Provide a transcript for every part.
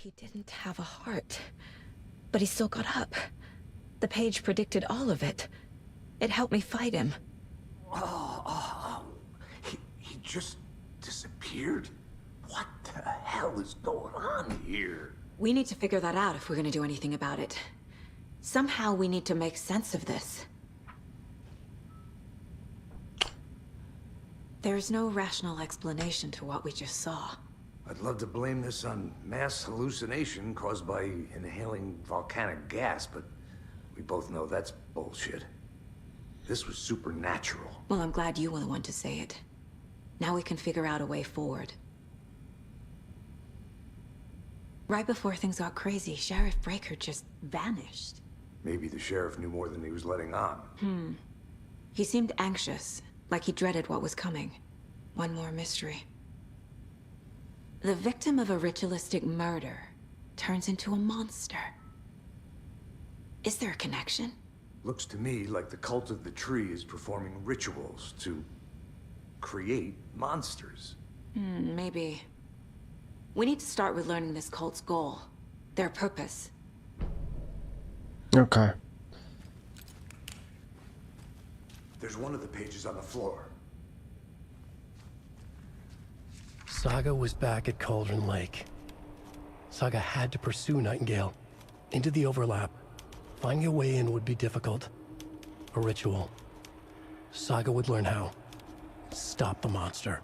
He didn't have a heart, but he still got up. The page predicted all of it. It helped me fight him. He just disappeared? What the hell is going on here? We need to figure that out if we're gonna do anything about it. Somehow we need to make sense of this. There's no rational explanation to what we just saw. I'd love to blame this on mass hallucination caused by inhaling volcanic gas, but we both know that's bullshit. This was supernatural. Well, I'm glad you were the one to say it. Now we can figure out a way forward. Right before things got crazy, Sheriff Breaker just vanished. Maybe the sheriff knew more than he was letting on. He seemed anxious, like he dreaded what was coming. One more mystery. The victim of a ritualistic murder turns into a monster. Is there a connection? Looks to me like the cult of the tree is performing rituals to create monsters. Maybe. We need to start with learning this cult's goal, their purpose. Ok. There's one of the pages on the floor. Saga was back at Cauldron Lake. Saga had to pursue Nightingale into the overlap. Finding a way in would be difficult. A ritual. Saga would learn how. Stop the monster.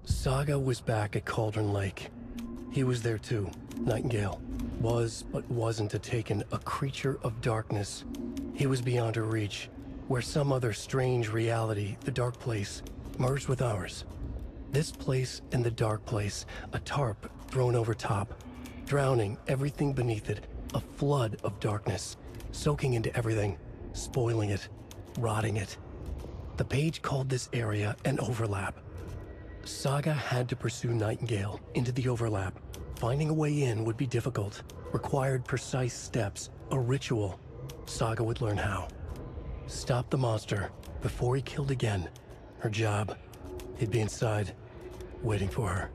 Saga was back at Cauldron Lake. He was there too. Nightingale was, but wasn't a Taken, a creature of darkness. He was beyond her reach, where some other strange reality, the dark place, merged with ours. This place and the dark place, a tarp thrown over top, drowning everything beneath it, a flood of darkness, soaking into everything, spoiling it, rotting it. The page called this area an overlap. Saga had to pursue Nightingale into the overlap. Finding a way in would be difficult, required precise steps, a ritual. Saga would learn how. Stop the monster before he killed again. Her job. He'd be inside, waiting for her.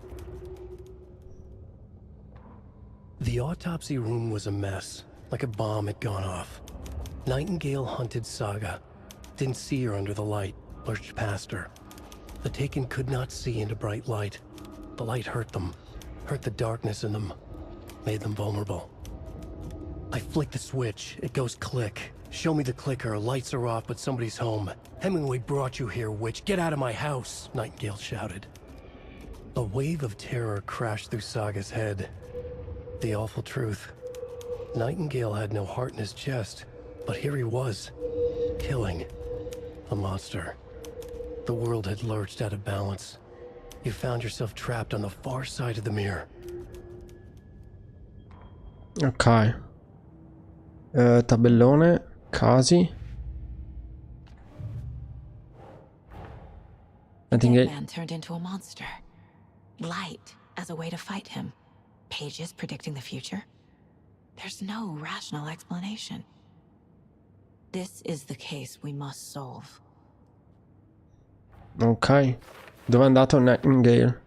The autopsy room was a mess, like a bomb had gone off. Nightingale hunted Saga. Didn't see her under the light, lurched past her. The Taken could not see into bright light. The light hurt them, hurt the darkness in them, made them vulnerable. I flick the switch, it goes click. Show me the clicker, lights are off, but somebody's home. Hemingway brought you here, witch. Get out of my house, Nightingale shouted. A wave of terror crashed through Saga's head. The awful truth. Nightingale had no heart in his chest, but here he was, killing a monster. The world had lurched out of balance. You found yourself trapped on the far side of the mirror. Ok. Tabellone, casi. Dead man turned into a monster. Light as a way to fight him. Pages predicting the future. There's no rational explanation. This is the case we must solve. Ok. Dove è andato Nightingale?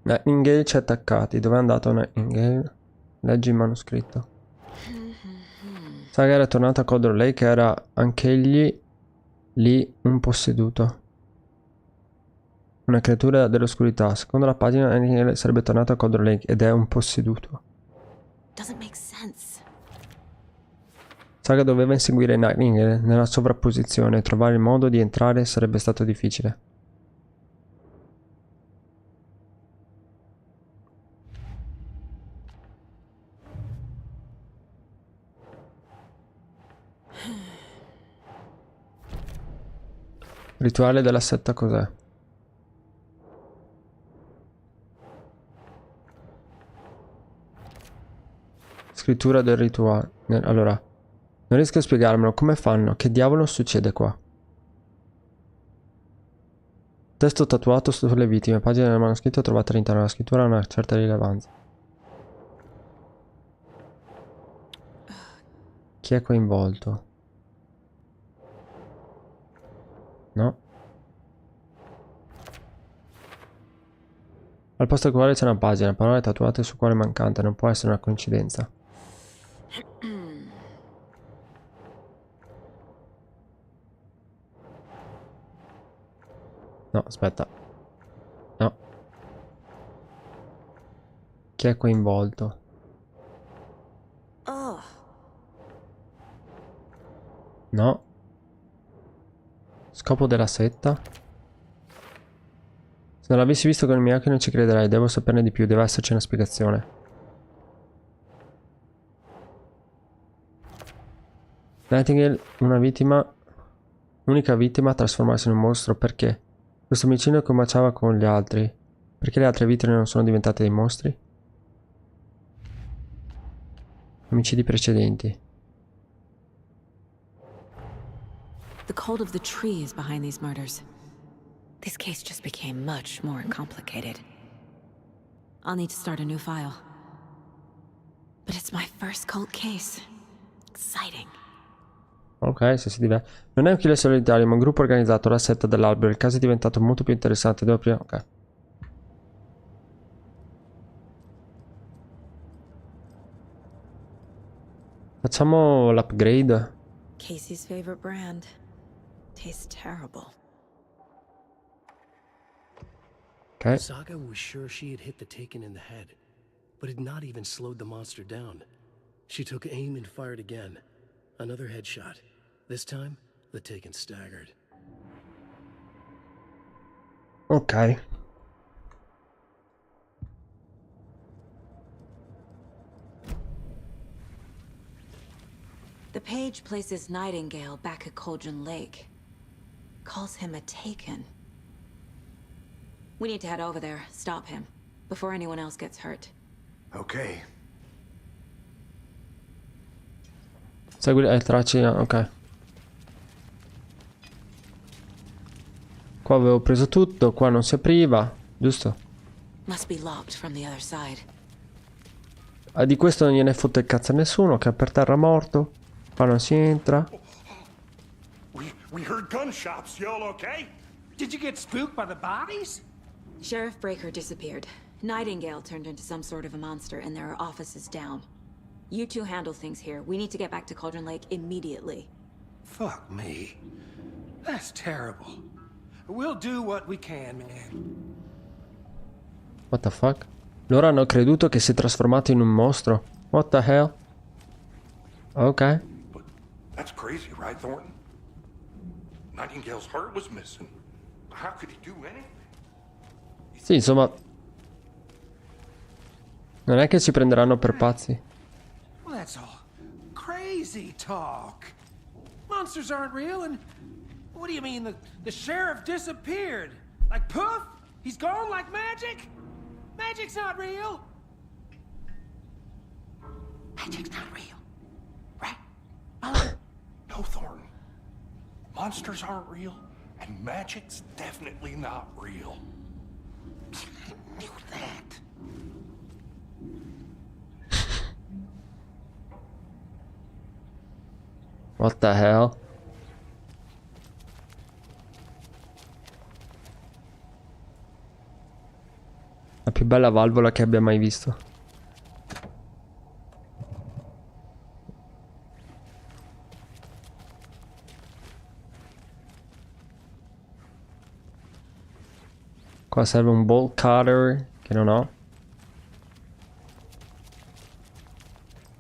Nightingale ci ha attaccati. Dove è andato Nightingale? Leggi il manoscritto. Saga era tornato a Cauldron Lake, era anch'egli lì un posseduto. Una creatura dell'oscurità. Secondo la pagina Nightingale sarebbe tornato a Cauldron Lake ed è un posseduto. Doesn't make sense. Saga doveva inseguire Nightingale nella sovrapposizione e trovare il modo di entrare sarebbe stato difficile. Rituale della setta cos'è? Scrittura del rituale. Allora, non riesco a spiegarmelo. Come fanno? Che diavolo succede qua? Testo tatuato sulle vittime. Pagina del manoscritto trovata all'interno della scrittura ha una certa rilevanza. Chi è coinvolto? No. Al posto equale c'è una pagina, parole tatuate su quale mancante, non può essere una coincidenza. No, aspetta. No. Chi è coinvolto? Oh, No. Scopo della setta? Se non l'avessi visto con i miei occhi non ci crederei, devo saperne di più, deve esserci una spiegazione. Nightingale, una vittima, unica vittima a trasformarsi in un mostro, perché? Questo omicidio combaciava con gli altri. Perché le altre vittime non sono diventate dei mostri? Omicidi precedenti. the cult of the tree is behind these murders. This case just became much more complicated. I'll need to start a new file. But it's my first cult case. Exciting. Ok, se si diverte. Non è un killer solitario, ma un gruppo organizzato, la setta dell'albero. Il caso è diventato molto più interessante. Devo prima... Ok. Facciamo l'upgrade. Casey's favorite brand. Tastes terrible. Ok. Saga was sure she had hit the Taken in the head, but had not even slowed the monster down. She took aim and fired again. Another headshot. This time, the Taken staggered. Ok. The page places Nightingale back at Cauldron Lake. Calls him a Taken. We need to head over there, stop him, before anyone else gets hurt. Okay. Segui le tracce. Ok. Qua avevo preso tutto. Qua non si apriva. Giusto? Must be locked from the other side. Ah, di questo non gliene fotte il cazzo a nessuno. Che è per terra morto. Qua non si entra. We heard gunshots. You all okay? Did you get spooked by the bodies? Sheriff Breaker disappeared. Nightingale turned into some sort of a monster, and there are offices down. You two handle things here. We need to get back to Cauldron Lake immediately. Fuck me. That's terrible. We'll do what we can, man. What the fuck? Loro hanno creduto che si è trasformato in un mostro. What the hell? Ok. But that's crazy, right, Thornton? Nightingale's heart was missing. How could he do anything? Sì, insomma. Non è che ci prenderanno per pazzi. Well, that's all crazy talk. Monsters aren't real, and what do you mean the sheriff disappeared? Like poof? He's gone like magic? Magic's not real. Magic's not real, right? No, Thornton. Monsters aren't real, and magic's definitely not real. I knew that. What the hell? La più bella valvola che abbia mai visto. Qua serve un bolt cutter che non ho.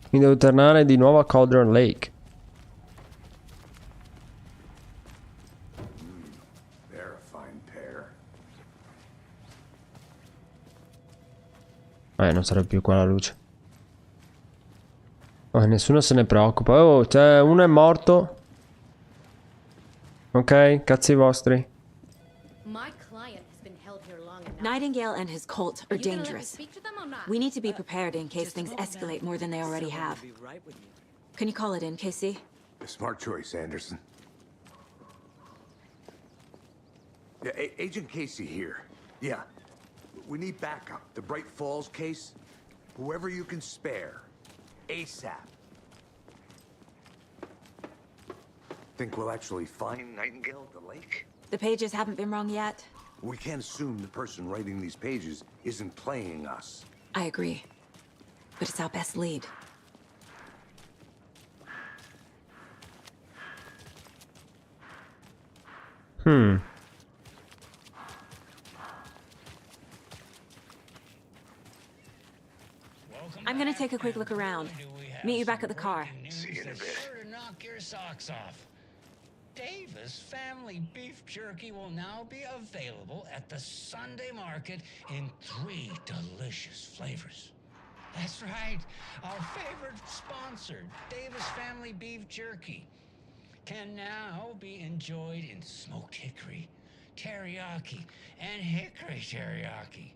Mi devo tornare di nuovo a Cauldron Lake. They're a fine pair. Non sarà più qua la luce. Oh, nessuno se ne preoccupa. Oh, cioè, uno è morto. Ok, cazzi vostri. My client has been held here long enough. Nightingale and his cult are You gonna let me dangerous. speak to them or not? We need to be prepared in case things escalate more than they already have. Can you call it in, Casey? A smart choice, Anderson. Yeah, Agent Casey here. Yeah. We need backup. The Bright Falls case. Whoever you can spare. ASAP. Think we'll actually find Nightingale at the lake? The pages haven't been wrong yet? We can't assume the person writing these pages isn't playing us. I agree. But it's our best lead. I'm gonna take a quick look around. Meet you back at the car. See you in a bit. Sure to knock your socks off. Davis Family Beef Jerky will now be available at the Sunday market in 3 delicious flavors. That's right, our favorite sponsor, Davis Family Beef Jerky, can now be enjoyed in smoked hickory, teriyaki, and hickory teriyaki.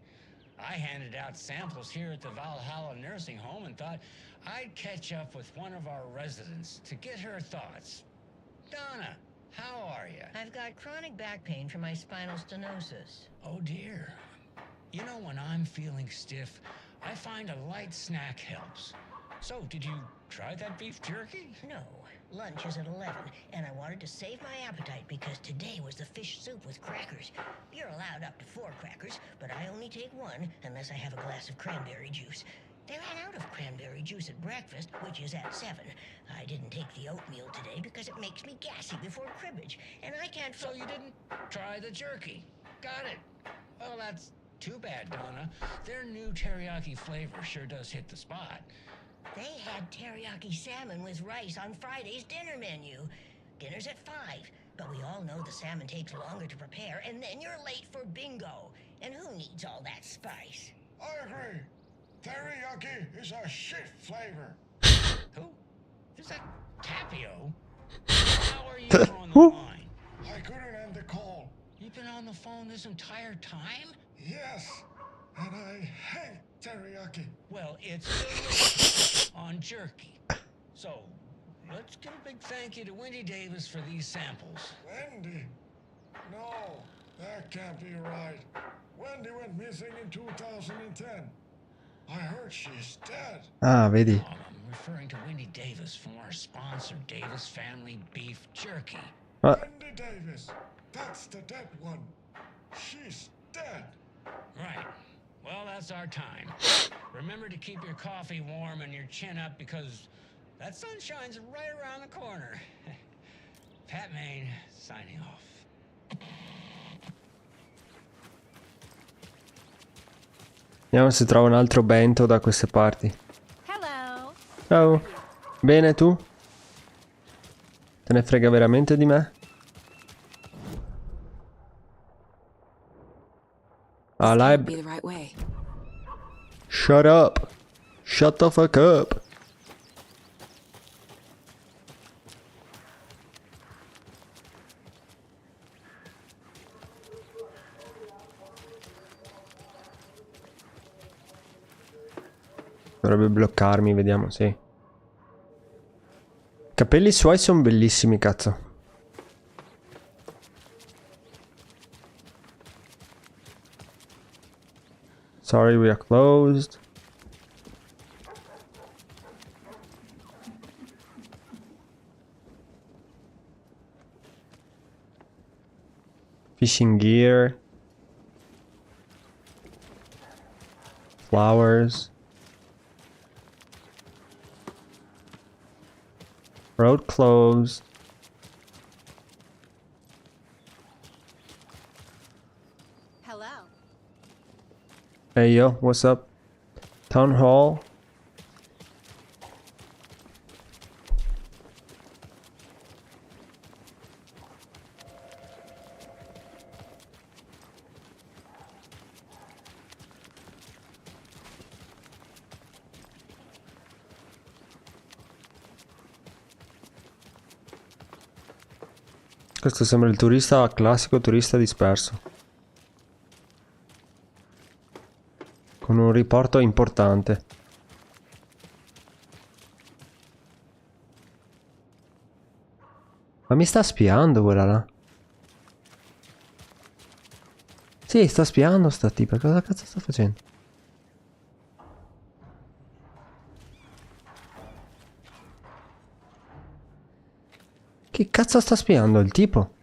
I handed out samples here at the Valhalla Nursing Home and thought I'd catch up with one of our residents to get her thoughts. Donna, how are you? I've got chronic back pain from my spinal stenosis. Oh dear. You know, when I'm feeling stiff, I find a light snack helps. So, did you try that beef jerky? No, lunch is at 11, and I wanted to save my appetite because today was the fish soup with crackers. You're allowed up to 4 crackers, but I only take 1 unless I have a glass of cranberry juice. They ran out of cranberry juice at breakfast, which is at 7. I didn't take the oatmeal today because it makes me gassy before cribbage, and I can't... So you didn't try the jerky. Got it. Well, that's too bad, Donna. Their new teriyaki flavor sure does hit the spot. They had teriyaki salmon with rice on Friday's dinner menu. Dinner's at 5, but we all know the salmon takes longer to prepare, and then you're late for bingo. And who needs all that spice? I agree. Teriyaki is a shit flavor. Who? Is that Tapio? How are you on the line? I couldn't end the call. You've been on the phone this entire time? Yes, and I hate teriyaki. Well, it's delicious on jerky. So, let's give a big thank you to Wendy Davis for these samples. Wendy? No, that can't be right. Wendy went missing in 2010. I heard she's dead. Ah, vedi. I'm referring to Wendy Davis from our sponsor, Davis Family Beef Jerky. Wendy Davis. That's the dead one. She's dead. Right. Well, that's our time. Remember to keep your coffee warm and your chin up because that sunshine's right around the corner. Pat Maine, signing off. Vediamo se trova un altro bento da queste parti. Hello. Ciao. Bene tu? Te ne frega veramente di me? Ah, là è... Be the right way. Shut up. Shut the fuck up. Dovrebbe bloccarmi, vediamo, sì. I capelli suoi sono bellissimi, cazzo. Sorry, we are closed. Fishing gear. Flowers. Road closed. Hello. Hey yo, what's up? Town hall. Questo sembra il turista classico, turista disperso. Con un riporto importante. Ma mi sta spiando quella là? Sì, sta spiando sta tipa. Cosa cazzo sta facendo? Che cazzo sta spiando il tipo?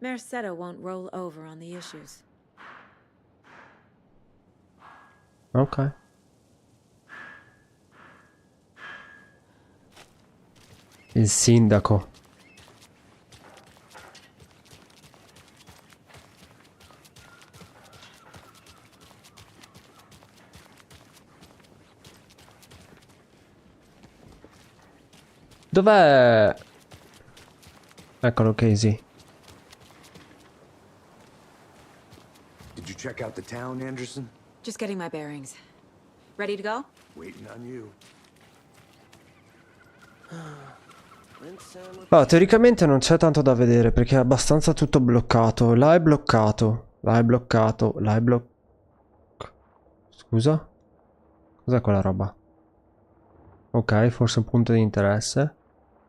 Merced won't roll over on the issues. Ok. Il sindaco. Dov'è? Eccolo Casey. Did you check out the town, Anderson? Just getting my bearings. Ready to go? Waiting on you. Allora, teoricamente non c'è tanto da vedere perché è abbastanza tutto bloccato. Là è bloccato. Là è bloccato. Là è bloccato. Scusa? Cos'è quella roba? Ok, forse un punto di interesse.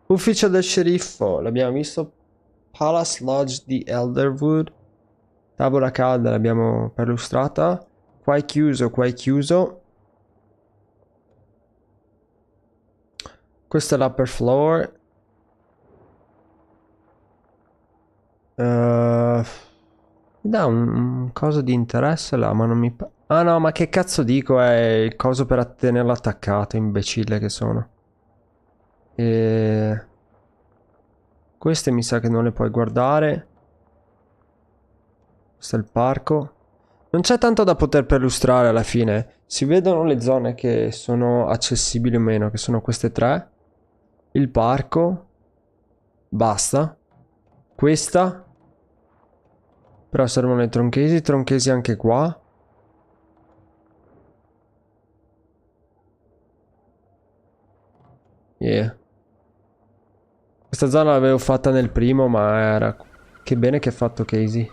Ufficio del sceriffo. L'abbiamo visto. Palace Lodge di Elderwood. Tavola calda l'abbiamo perlustrata. Qua è chiuso, qua è chiuso. Questo è l'upper floor. Mi dà un coso di interesse là, ma non mi... Ah no, ma che cazzo dico? È il coso per tenerlo attaccato, imbecille che sono. E... Queste mi sa che non le puoi guardare. Questo è il parco. Non c'è tanto da poter perlustrare alla fine. Si vedono le zone che sono accessibili o meno, che sono queste tre. Il parco. Basta. Questa. Però servono le tronchesi anche qua. Yeah. Questa zona l'avevo fatta nel primo, ma era... Che bene che ha fatto Casey.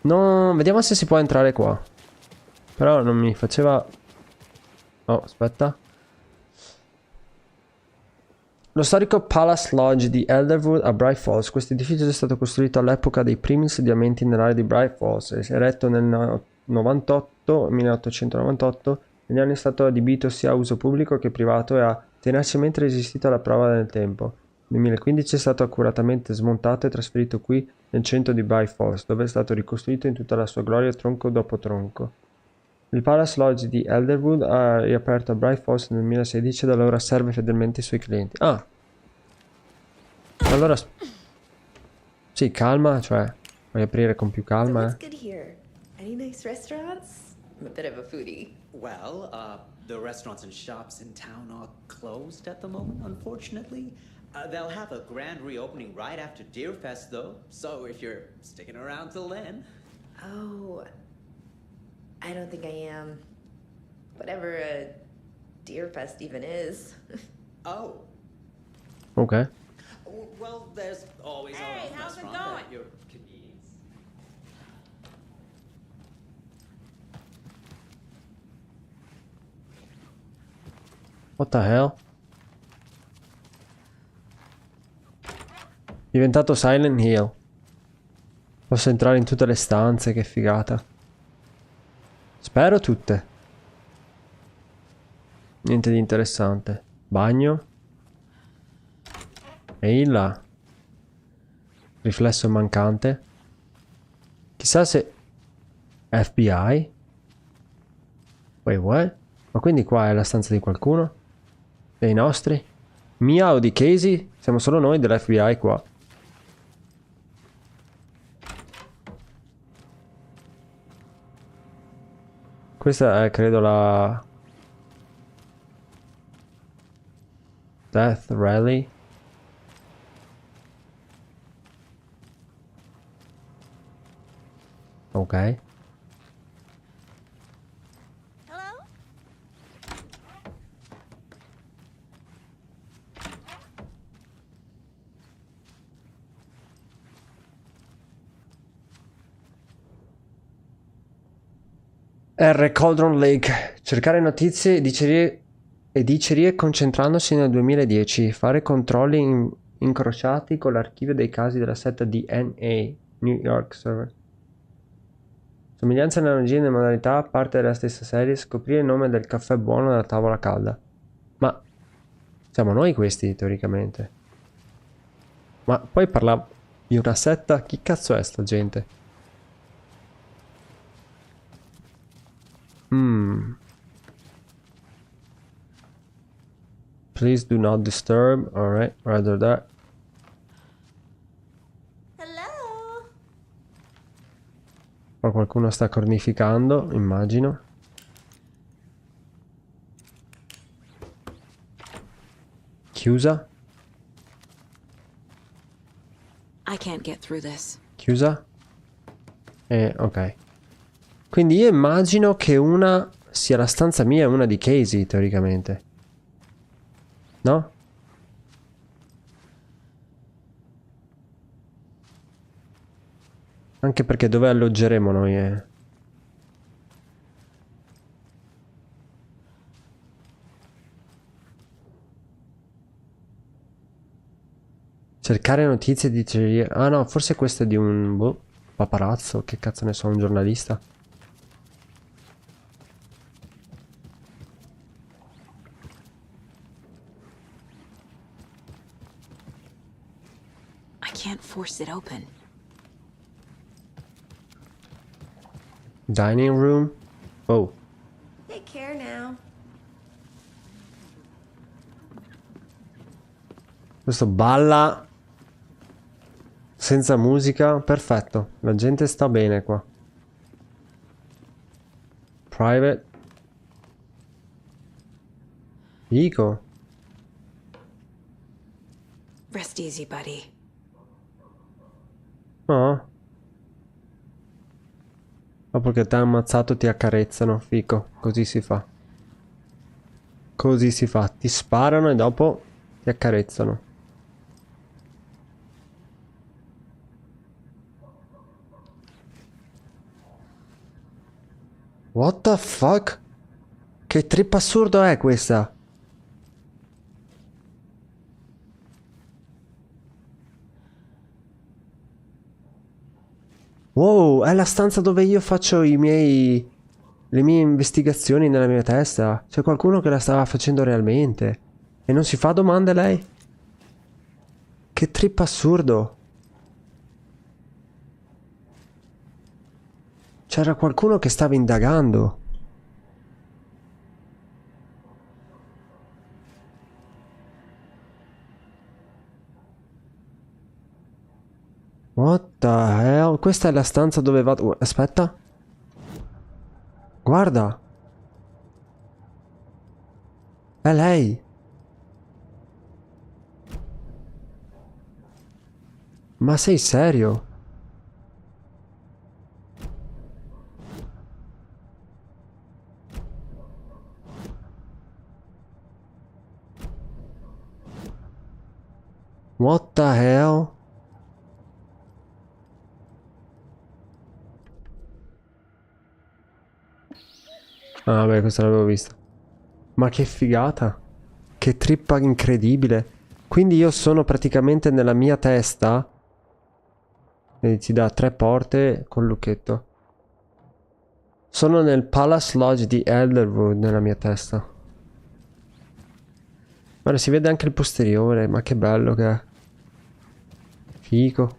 No, vediamo se si può entrare qua. Però non mi faceva... Oh, aspetta. Lo storico Palace Lodge di Elderwood a Bright Falls. Questo edificio è stato costruito all'epoca dei primi insediamenti nell'area di Bright Falls. È eretto nel 1898. Negli anni è stato adibito sia a uso pubblico che privato e ha tenacemente resistito alla prova del tempo. Nel 2015 è stato accuratamente smontato e trasferito qui nel centro di Bright Falls, dove è stato ricostruito in tutta la sua gloria tronco dopo tronco. Il Palace Lodge di Elderwood ha riaperto a Bright Falls nel 2016 e da allora serve fedelmente i suoi clienti. Ah! Allora... Sì, calma, cioè... Puoi aprire con più calma, What's good here? Any nice restaurants? I'm a bit of a foodie. Well, the restaurants and shops in town are closed at the moment, unfortunately. They'll have a grand reopening right after Deerfest, though, so if you're sticking around till then... Oh, I don't think I am. Whatever a Deerfest even is. Oh. Ok. Well, there's always Hey, a how's it restaurant going? at your convenience. What the hell? Diventato Silent Hill. Posso entrare in tutte le stanze, che figata. Spero tutte. Niente di interessante. Bagno. Ehi là. Riflesso mancante. Chissà se... FBI? Wait, what? Ma quindi qua è la stanza di qualcuno? Dei nostri? Mia o di Casey? Siamo solo noi dell'FBI qua. Questa è credo la... Death Rally. Ok. Hello? R. Cauldron Lake. Cercare notizie e dicerie concentrandosi nel 2010. Fare controlli incrociati con l'archivio dei casi della setta DNA. New York Server. Somiglianze e analogie nelle modalità, parte della stessa serie. Scoprire il nome del caffè buono della tavola calda. Ma siamo noi questi, teoricamente. Ma poi parla di una setta? Chi cazzo è sta gente? Please do not disturb. Alright, rather that. Hello? Qua qualcuno sta cornificando, immagino. Chiusa? I can't get through this. Chiusa? Ok. Quindi io immagino che una sia la stanza mia e una di Casey, teoricamente. No? Anche perché dove alloggeremo noi? Cercare notizie di teoria. Ah no, forse questo è di un paparazzo, che cazzo ne so, un giornalista. I can't force it open. Dining room. Oh. Take care now. Questo balla senza musica, perfetto. La gente sta bene qua. Private. Dico. Rest easy, buddy. No. Dopo che ti ha ammazzato ti accarezzano, fico. Così si fa. Così si fa. Ti sparano e dopo ti accarezzano. What the fuck? Che trip assurdo è questa? Wow, è la stanza dove io faccio le mie investigazioni nella mia testa. C'è qualcuno che la stava facendo realmente. E non si fa domande lei? Che trip assurdo. C'era qualcuno che stava indagando. What the hell? Questa è la stanza dove vado. Aspetta. Guarda. È lei. Ma sei serio? What the hell? Ah, vabbè, questa l'avevo vista. Ma che figata. Che trippa incredibile. Quindi io sono praticamente nella mia testa. E ti dà 3 porte col lucchetto. Sono nel Palace Lodge di Elderwood nella mia testa. Guarda, si vede anche il posteriore. Ma che bello che è. Fico.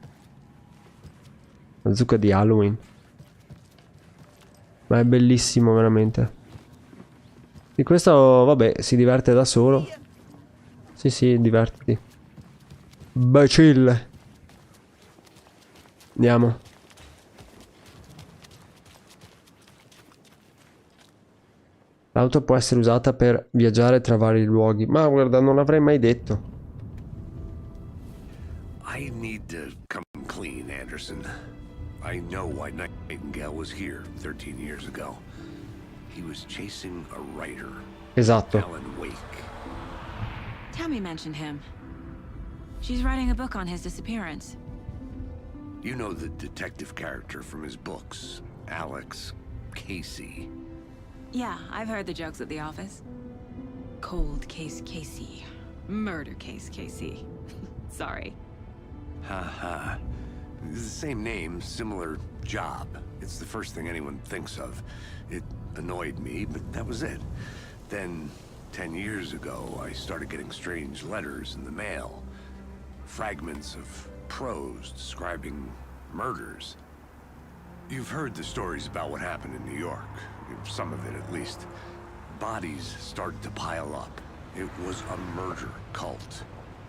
La zucca di Halloween. Ma è bellissimo veramente. Di questo, vabbè, si diverte da solo. Sì, sì, divertiti. Becille. Andiamo. L'auto può essere usata per viaggiare tra vari luoghi. Ma guarda, non l'avrei mai detto. I need to come clean, Anderson. I know why Nightingale was here 13 years ago. He was chasing a writer. Esatto. Alan Wake. Tammy mentioned him. She's writing a book on his disappearance. You know the detective character from his books, Alex Casey. Yeah, I've heard the jokes at the office. Cold case Casey. Murder case Casey. Sorry. Ha. It's the same name, similar job. It's the first thing anyone thinks of. It annoyed me, but that was it. Then, 10 years ago, I started getting strange letters in the mail. fragments of prose describing murders. You've heard the stories about what happened in New York. Some of it, at least. Bodies started to pile up. It was a murder cult.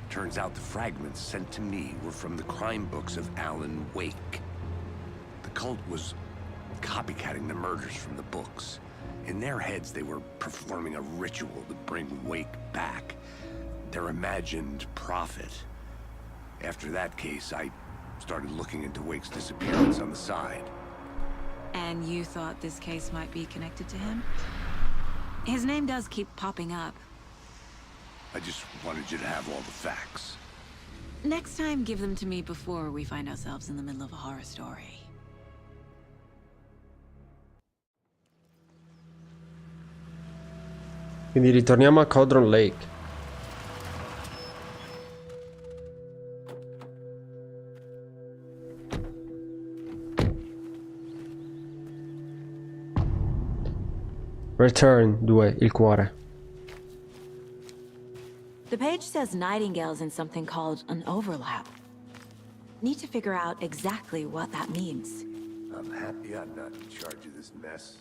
Turns out the fragments sent to me were from the crime books of Alan Wake. The cult was copycatting the murders from the books. In their heads, they were performing a ritual to bring Wake back. Their imagined prophet. After that case, I started looking into Wake's disappearance on the side. And you thought this case might be connected to him? His name does keep popping up. I just wanted you to have all the facts. Next time, give them to me before we find ourselves in the middle of a horror story. Quindi ritorniamo a Cauldron Lake. Return 2, il cuore. The page says Nightingale's in something called an overlap. Need to figure out exactly what that means. I'm happy I'm not in charge of this mess.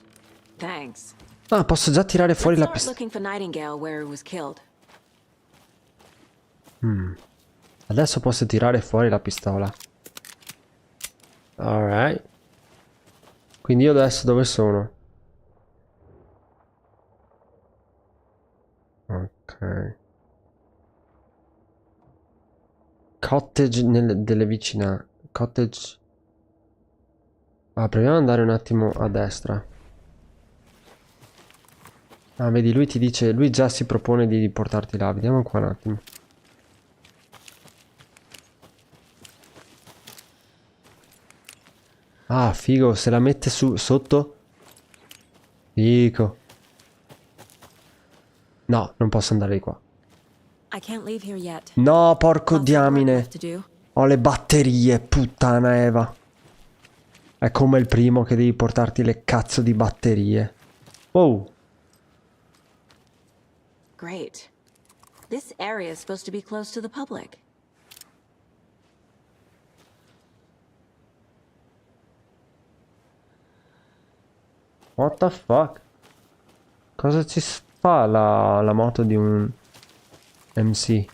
Thanks. Ah, posso già tirare fuori la Let's start looking for Nightingale where he was killed. Adesso posso tirare fuori la pistola. Alright. Quindi io adesso dove sono? Ok. Cottage delle vicinanze. Cottage. Ah, proviamo ad andare un attimo a destra. Ah, vedi, lui ti dice, lui già si propone di portarti là. Vediamo qua un attimo. Ah, figo, se la mette sotto. Figo. No, non posso andare di qua. I can't leave here yet. No, porco diamine. Ho le batterie, puttana Eva. È come il primo che devi portarti le cazzo di batterie. Oh. Great. This area is supposed to be close to the public. What the fuck? Cosa ci fa la moto di un MC?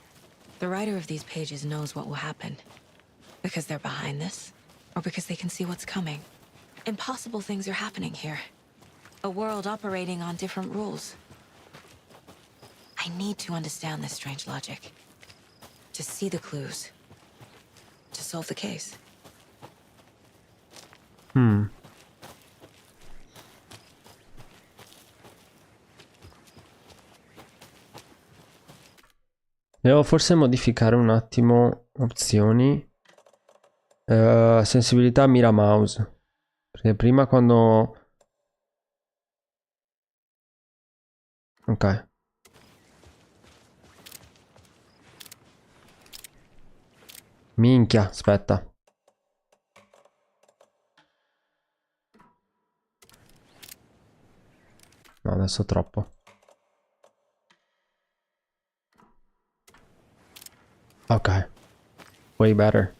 The writer of these pages knows what will happen. Because they're behind this, or because they can see what's coming. Impossible things are happening here. A world operating on different rules. I need to understand this strange logic. To see the clues. To solve the case. Devo forse modificare un attimo opzioni. Sensibilità mira mouse. Perché prima quando... Ok. Minchia, aspetta. No, adesso troppo. Ok. Way better.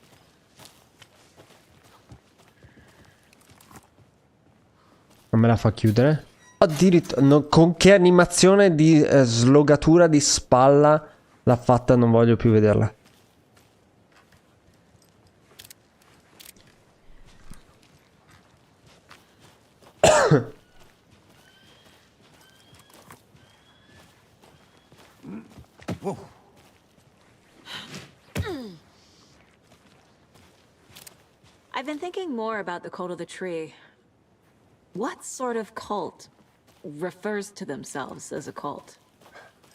Non me la fa chiudere? Addirittura... No, con che animazione di slogatura di spalla l'ha fatta, non voglio più vederla. Whoa. I've been thinking more about the cult of the tree. What sort of cult refers to themselves as a cult?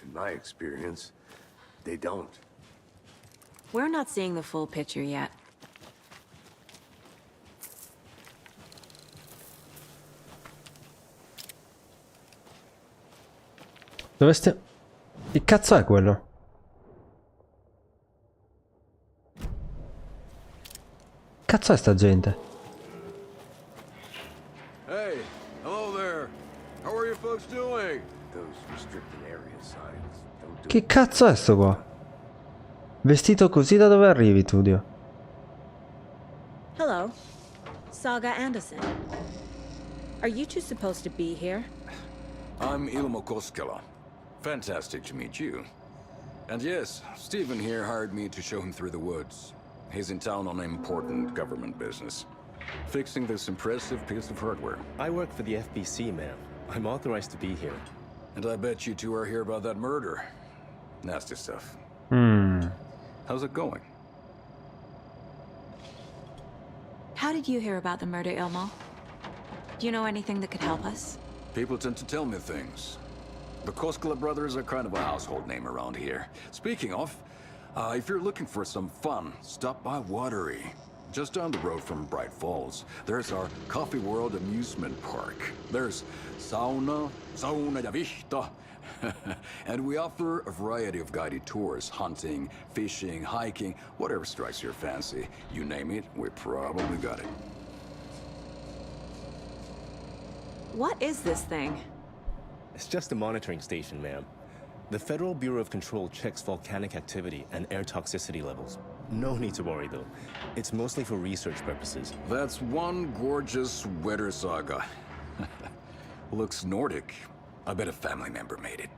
In my experience, they don't. We're not seeing the full picture yet. Dove stiamo? Che cazzo è quello? Cazzo è sta gente? Hey, hello there. How are you folks doing? Those restricted area signs don't do Che cazzo è sto qua? Vestito così da dove arrivi tu, Dio? Hello. Saga Anderson. Are you two supposed to be here? I'm Ilmo Koskela. Fantastic to meet you. And yes, Stephen here hired me to show him through the woods. He's in town on important government business, fixing this impressive piece of hardware. I work for the FBC, ma'am. I'm authorized to be here. And I bet you two are here about that murder. Nasty stuff. How's it going? How did you hear about the murder, Ilmo? Do you know anything that could help us? People tend to tell me things. The Koskela brothers are kind of a household name around here. Speaking of, if you're looking for some fun, stop by Watery. Just down the road from Bright Falls, there's our Coffee World amusement park. There's sauna ja vihta. And we offer a variety of guided tours, hunting, fishing, hiking, whatever strikes your fancy. You name it, we probably got it. What is this thing? It's just a monitoring station, ma'am. The Federal Bureau of Control checks volcanic activity and air toxicity levels. No need to worry, though. It's mostly for research purposes. That's one gorgeous sweater, Saga. Looks Nordic. I bet a family member made it.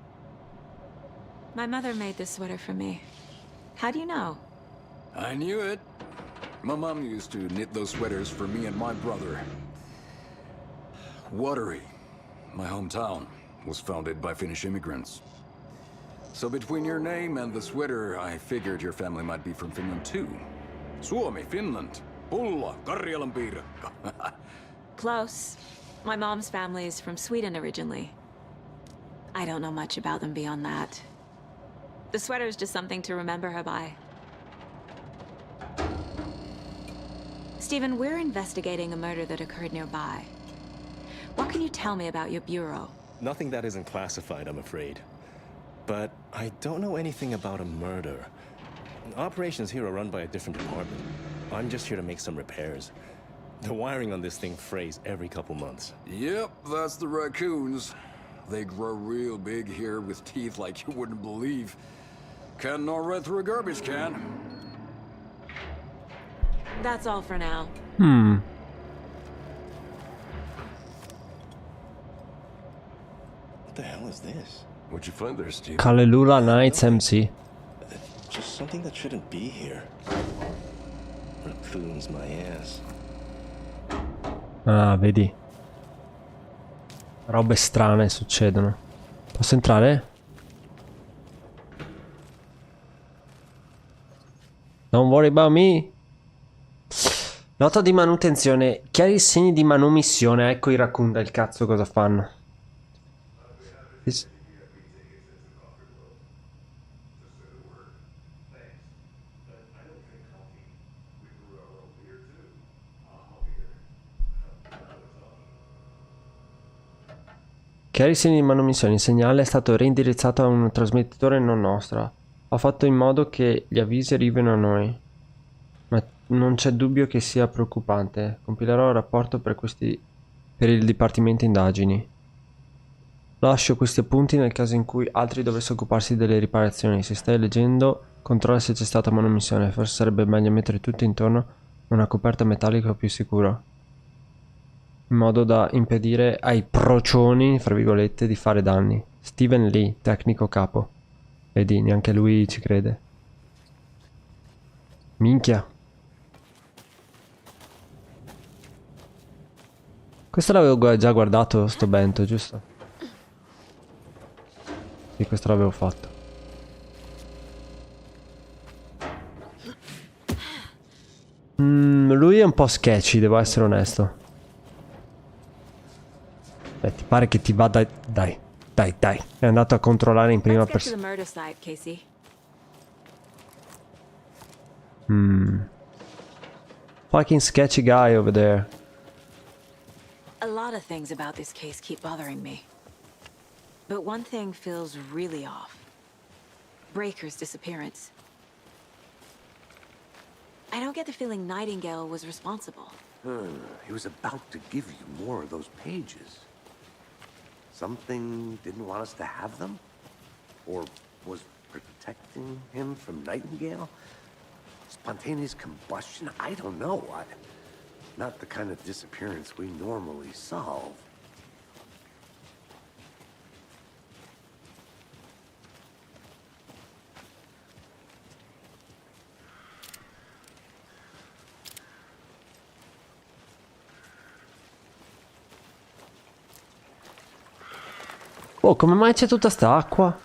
My mother made this sweater for me. How do you know? I knew it. My mom used to knit those sweaters for me and my brother. Watery, my hometown, was founded by Finnish immigrants. So between your name and the sweater, I figured your family might be from Finland too. Suomi, Finland. Pulla, Karjalan piirakka. Close. My mom's family is from Sweden originally. I don't know much about them beyond that. The sweater is just something to remember her by. Stephen, we're investigating a murder that occurred nearby. What can you tell me about your bureau? Nothing that isn't classified, I'm afraid. But I don't know anything about a murder. Operations here are run by a different department. I'm just here to make some repairs. The wiring on this thing frays every couple months. Yep, that's the raccoons. They grow real big here with teeth like you wouldn't believe. Can't gnaw right through a garbage can. That's all for now. What the hell is this? What'd you find there, Steve? Kalelula Nights MC. Just something that shouldn't be here. Raccoons, my ass. Ah, vedi. Robe strane succedono. Posso entrare? Don't worry about me. Nota di manutenzione. Chiari segni di manomissione. Ecco i raccoon del cazzo cosa fanno. Chiari segni di manomissione. Il segnale è stato reindirizzato a un trasmettitore non nostro. Ho fatto in modo che gli avvisi arrivino a noi. Ma non c'è dubbio che sia preoccupante. Compilerò un rapporto per il Dipartimento Indagini. Lascio questi appunti nel caso in cui altri dovessero occuparsi delle riparazioni. Se stai leggendo, controlla se c'è stata manomissione. Forse sarebbe meglio mettere tutto intorno a una coperta metallica più sicura, in modo da impedire ai procioni, fra virgolette, di fare danni. Steven Lee, tecnico capo. Vedi, neanche lui ci crede. Minchia. Questo l'avevo già guardato, sto Bento, giusto? Sì, questo l'avevo fatto. Lui è un po' sketchy, devo essere onesto. Ti pare che ti vada... Dai. È andato a controllare in prima persona. Fucking sketchy guy over there. A lot of things about this case keep bothering me. But one thing feels really off. Breaker's disappearance. I don't get the feeling Nightingale was responsible. He was about to give you more of those pages. Something didn't want us to have them? Or was Protecting him from Nightingale? Spontaneous combustion? I don't know. Not the kind of disappearance we normally solve. Oh, come mai c'è tutta sta acqua?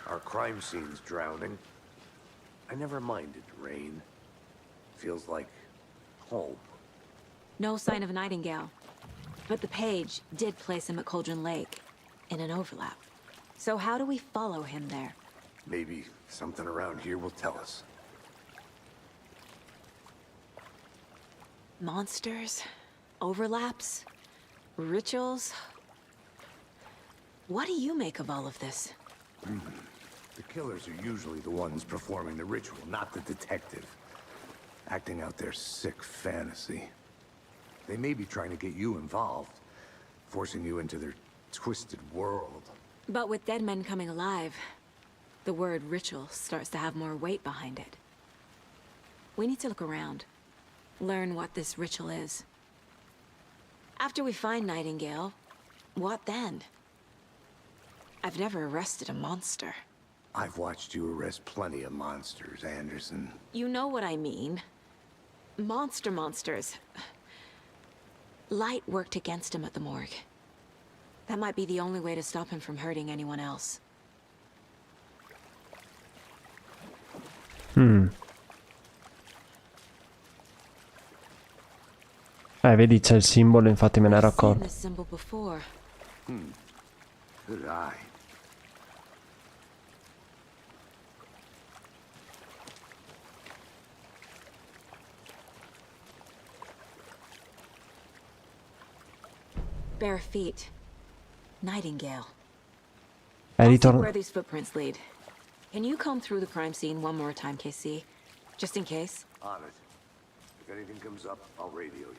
Our crime scene's drowning. I never minded rain. Feels like home. No sign of Nightingale. But the page did place him at Cauldron Lake, in an overlap. So how do we follow him there? Maybe something around here will tell us. Monsters? Overlaps? Rituals? What do you make of all of this? The killers are usually the ones performing the ritual, not the detective. Acting out their sick fantasy. They may be trying to get you involved, forcing you into their twisted world. But with dead men coming alive, the word ritual starts to have more weight behind it. We need to look around, learn what this ritual is. After we find Nightingale, what then? I've never arrested a monster. I've watched you arrest plenty of monsters, Anderson. You know what I mean. Monsters. Light worked against him at the morgue. That might be the only way to stop him from hurting anyone else. Vedi c'è il simbolo, infatti me ne ero accorto. This symbol before. Good eye. Bare feet. Nightingale. E I'll see ritorno. where these footprints lead. Can you comb through the crime scene one more time, KC? Just in case? On it. If anything comes up, I'll radio you.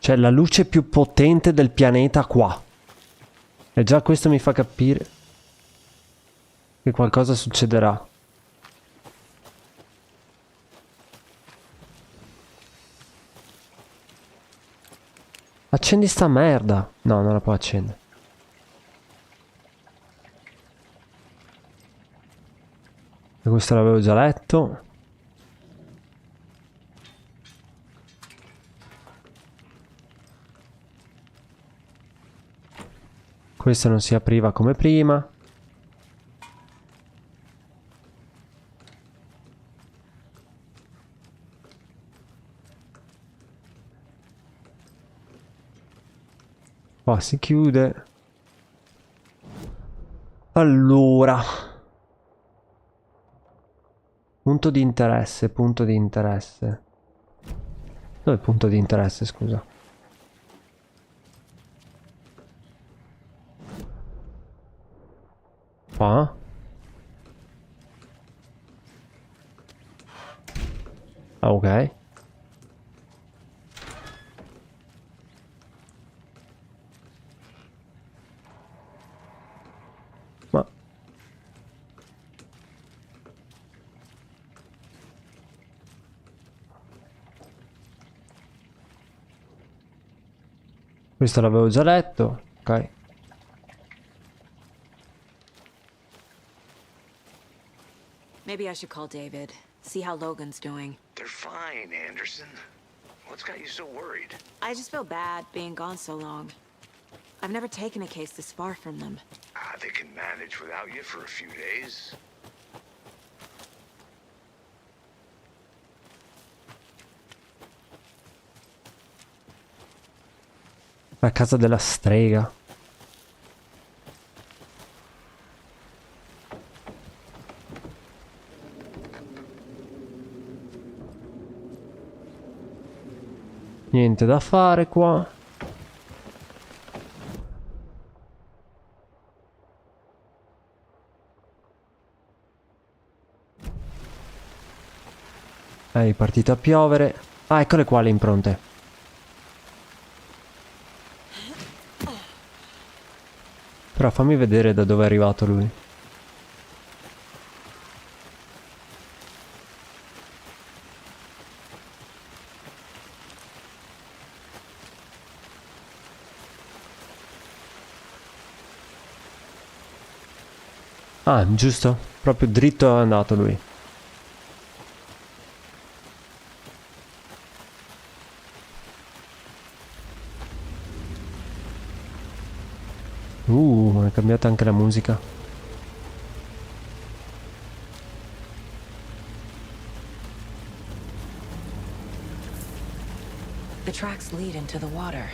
C'è la luce più potente del pianeta qua. E già questo mi fa capire che qualcosa succederà. Accendi sta merda. No, non la può accendere. E questo l'avevo già letto. Questo non si apriva come prima. Qua si chiude. Allora. Punto di interesse, punto di interesse. Dove è il punto di interesse, scusa? Qua? Ah, ok. Ma... Questo l'avevo già letto, ok. Maybe I should call David, see how Logan's doing. They're fine, Anderson. What's got you so worried? I just feel bad being gone so long. I've never taken a case this far from them. They can manage without you for a few days. La casa della strega. Niente da fare qua. È partito a piovere. Ah, eccole qua le impronte. Però fammi vedere da dove è arrivato lui. Ah, giusto. Proprio dritto è andato lui. È cambiata anche la musica. The tracks lead into the water.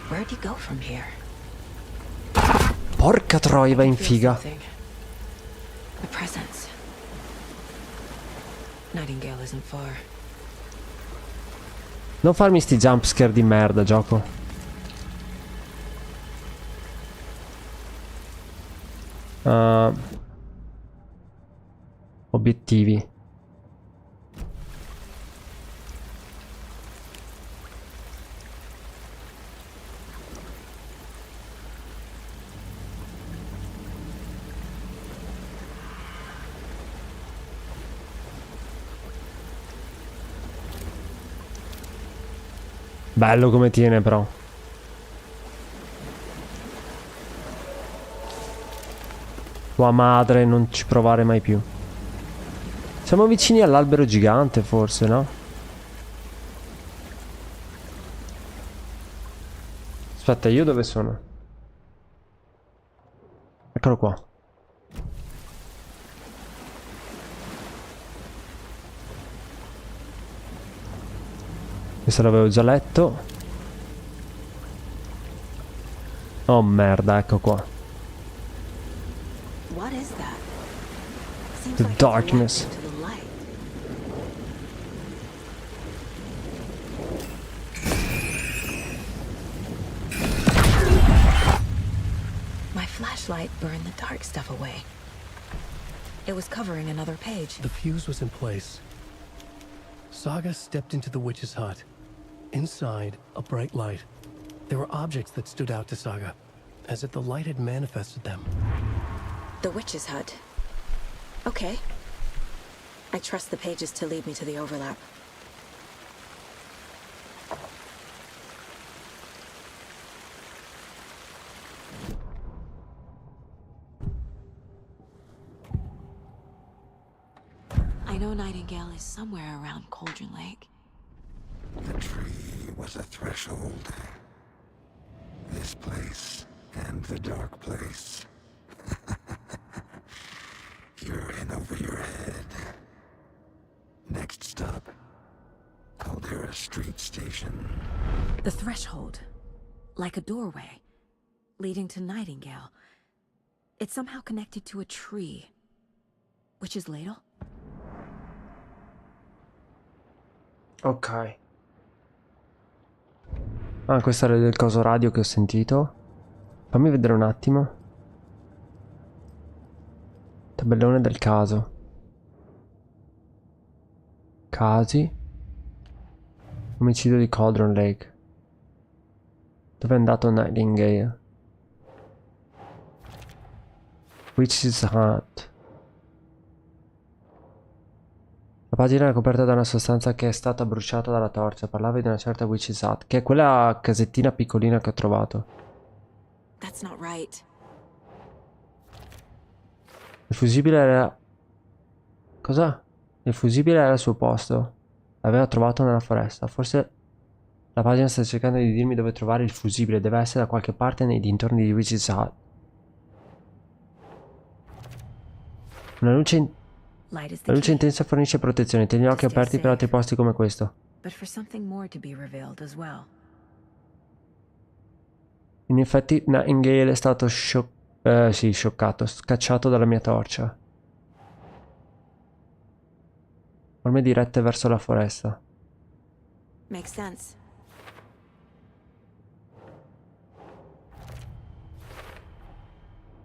Where'd he go from here? Porca troia, va in Feel figa. something. A presence. Nightingale isn't far. Non farmi sti jumpscare di merda, gioco. Obiettivi. Bello come tiene però. Tua madre, non ci provare mai più. Siamo vicini all'albero gigante forse, no? Aspetta, io dove sono? Eccolo qua. Questo l'avevo già letto. Oh merda, ecco qua. What is that? Seems The like darkness. it's a leap into the light. My flashlight burned the dark stuff away. It was covering another page. The fuse was in place. Saga stepped into the witch's hut. Inside, a bright light. There were objects that stood out to Saga, as if the light had manifested them. The witch's hut. Okay. I trust the pages to lead me to the overlap. I know Nightingale is somewhere around Cauldron Lake. The tree was a threshold. This place and the dark place. You're in over your head. Next stop, Caldera Street Station. The threshold. Like a doorway. Leading to Nightingale. It's somehow connected to a tree. Witch's Ladle? Ok. Ah, questo era del coso radio che ho sentito. Fammi vedere un attimo. Tabellone del caso. Casi. Omicidio di Cauldron Lake. Dove è andato Nightingale? Witch's Hut. La pagina è coperta da una sostanza che è stata bruciata dalla torcia. Parlava di una certa Witch's Hut, che è quella casettina piccolina che ho trovato. That's not right. Il fusibile era... Cosa? Il fusibile era al suo posto. L'aveva trovato nella foresta. Forse la pagina sta cercando di dirmi dove trovare il fusibile. Deve essere da qualche parte nei dintorni di Witch's Hut. Una luce... La luce intensa fornisce protezione. Tieni gli occhi aperti per altri posti come questo. But for something more to be revealed as well. In effetti Nightingale è stato scioccato, scacciato dalla mia torcia. Forme dirette verso la foresta. Makes sense.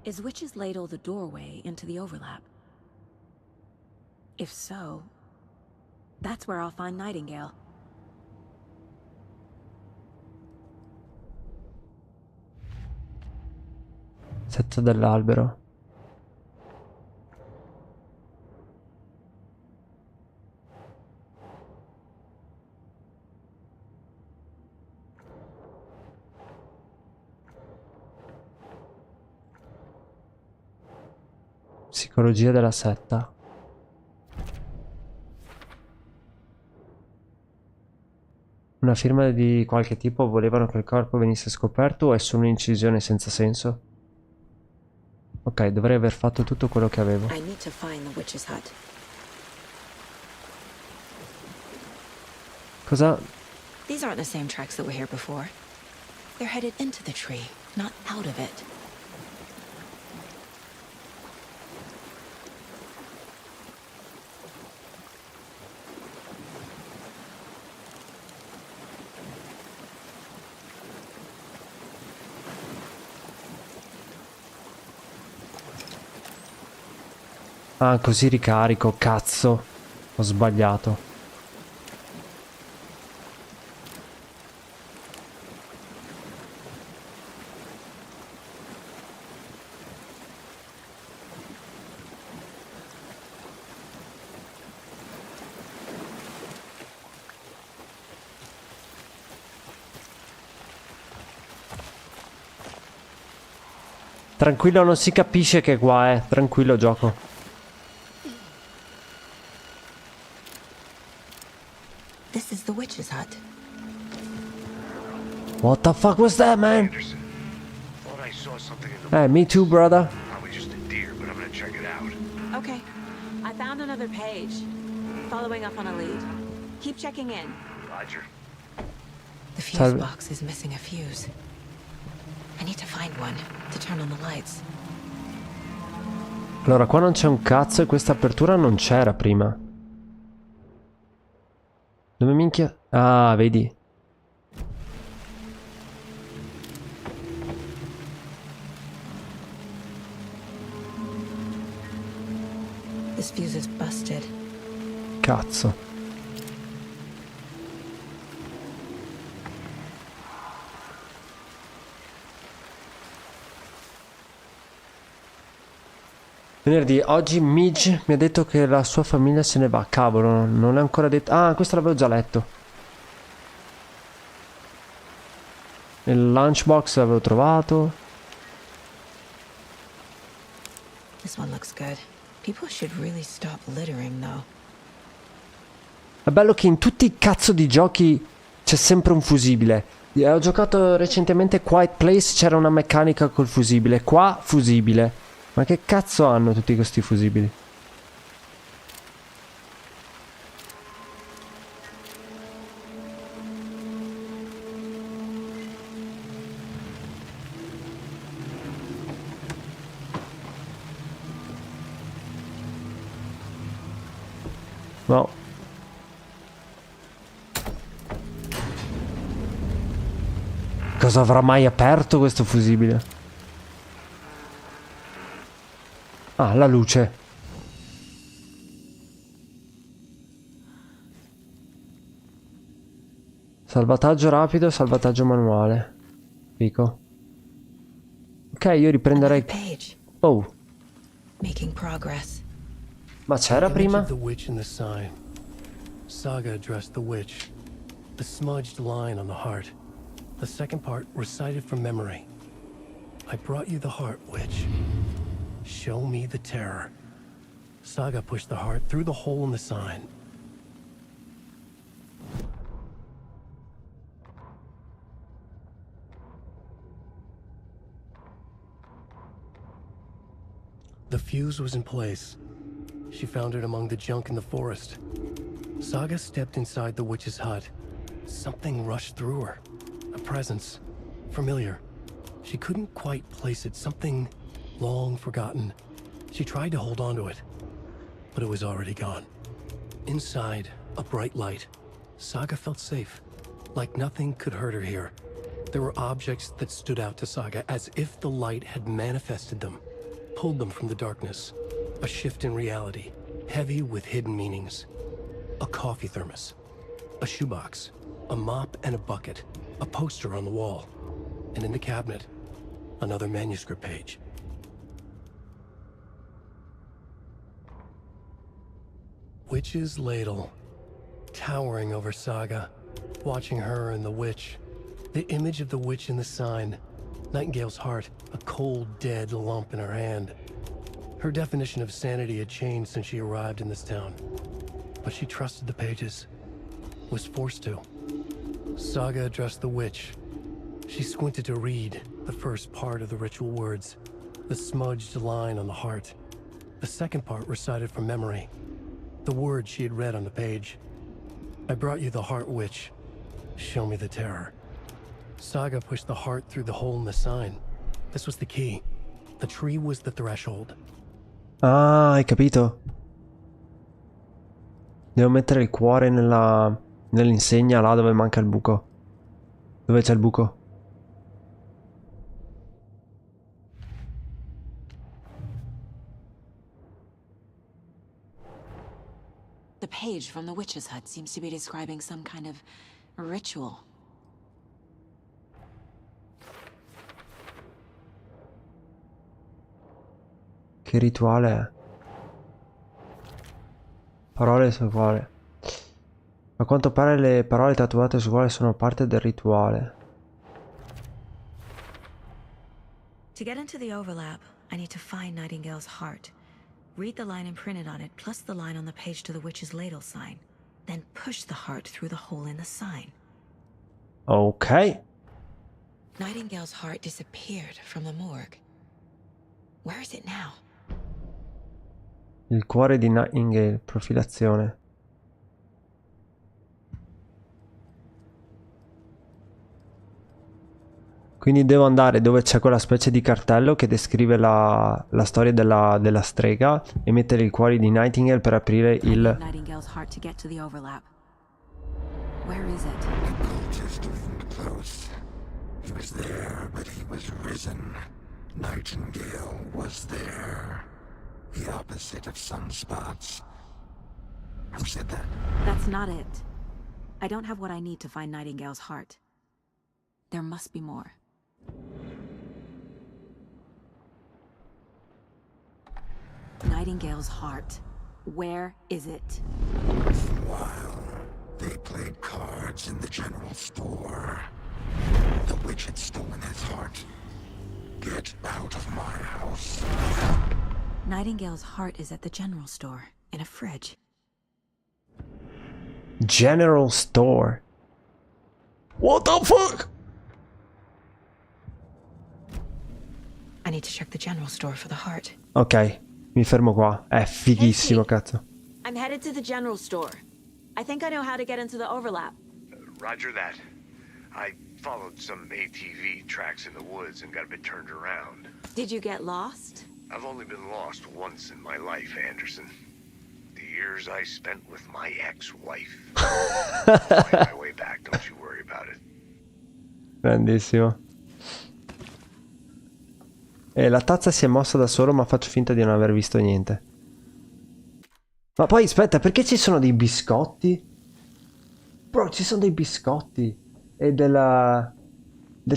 Is Witch's Ladle the doorway into the overlap? If so, That's where I'll find Nightingale. Setta dell'albero. Psicologia della setta. Una firma di qualche tipo, volevano che il corpo venisse scoperto o è solo un'incisione senza senso? Ok, dovrei aver fatto tutto quello che avevo. I need to find the witch's hut. Cosa? These aren't the same tracks that were here before. They're headed into the tree, not out of it. Ah, così ricarico, cazzo. Ho sbagliato. Tranquillo, non si capisce che qua è. Tranquillo, gioco. This is the witch's hut. What the fuck was that, man? Thought I saw something in the Hey, me too, brother. Probably just a deer, but I'm gonna check it out. Okay, I found another page. Following up on a lead. Keep checking in. Roger. The fuse Salve. box is missing a fuse. I need to find one to turn on the lights. Allora, qua non c'è un cazzo e questa apertura non c'era prima. Dove minchia? Ah, vedi. This fuse is busted. Cazzo. Venerdì, oggi Midge mi ha detto che la sua famiglia se ne va. Cavolo, non è ancora detto. Ah, questo l'avevo già letto. Il lunchbox l'avevo trovato. This one looks good. People should really stop littering, though. È bello che in tutti i cazzo di giochi c'è sempre un fusibile. Ho giocato recentemente Quiet Place, c'era una meccanica col fusibile. Qua, fusibile. Ma che cazzo hanno tutti questi fusibili? No. Cosa avrà mai aperto questo fusibile? Ah, la luce. Salvataggio rapido, salvataggio manuale. Fico. Ok, io riprenderei. Oh. Making progress. Ma c'era prima? The witch in the sign. Saga addressed the witch. The smudged line on the heart. The second part recited from memory. I brought you the heart, witch. Show me the terror. Saga pushed the heart through the hole in the sign. The fuse was in place. She found it among the junk in the forest. Saga stepped inside the witch's hut. Something rushed through her. A presence. Familiar. She couldn't quite place it. Something long forgotten. She tried to hold on to it, but it was already gone. Inside, a bright light. Saga felt safe, like nothing could hurt her here. There were objects that stood out to Saga as if the light had manifested them, pulled them from the darkness. A shift in reality, heavy with hidden meanings. a coffee thermos, a shoebox, a mop and a bucket, a poster on the wall, and in the cabinet, another manuscript page. Witch's ladle, towering over Saga, watching her and the witch. The image of the witch in the sign, Nightingale's heart, a cold, dead lump in her hand. Her definition of sanity had changed since she arrived in this town, but she trusted the pages, was forced to. Saga addressed the witch. She squinted to read the first part of the ritual words, the smudged line on the heart. The second part recited from memory, the words she had read on the page. I brought you the heart, witch. Show me the terror. Saga pushed the heart through the hole in the sign. This was the key. The tree was the threshold. Ah, hai capito? Devo mettere il cuore nell'insegna là dove manca il buco. Dove c'è il buco? The page from the witch's hut seems to be describing some kind of ritual. Che rituale è? Parole su cuore. A quanto pare le parole tatuate su cuore sono parte del rituale. To get into the overlap, I need to find Nightingale's heart. Read the line imprinted on it, plus the line on the page to the witch's ladle sign. Then push the heart through the hole in the sign. Ok. Nightingale's heart disappeared from the morgue. Where is it now? Il cuore di Nightingale, profilazione. Quindi devo andare dove c'è quella specie di cartello che descrive la storia della strega e mettere il cuore di Nightingale per aprire il... Nightingale's heart to get to the overlap. Where is it? The cultist loomed close. He was there, but he was risen. Nightingale was there. The opposite of sunspots. Who said that? That's not it. I don't have what I need to find Nightingale's heart. There must be more. Nightingale's heart. Where is it? While they played cards in the general store, the witch had stolen his heart. Get out of my house. Nightingale's heart is at the general store, in a fridge. General store? What the fuck? I need to check the general store for the heart. Ok, mi fermo qua. È fighissimo, cazzo. I'm headed to the general store. I think I know how to get into the overlap. Roger that. I followed some ATV tracks in the woods and got a bit turned around. Did you get lost? I've only been lost once in my life, Anderson. The years I spent with my ex-wife. I'll find my way back, don't you worry about it. Grandissimo. E la tazza si è mossa da solo, ma faccio finta di non aver visto niente. Ma poi aspetta, perché ci sono dei biscotti? Bro, ci sono dei biscotti. E del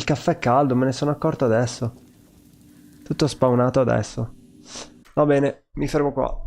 caffè caldo, me ne sono accorto adesso. Tutto spawnato adesso. Va bene, mi fermo qua.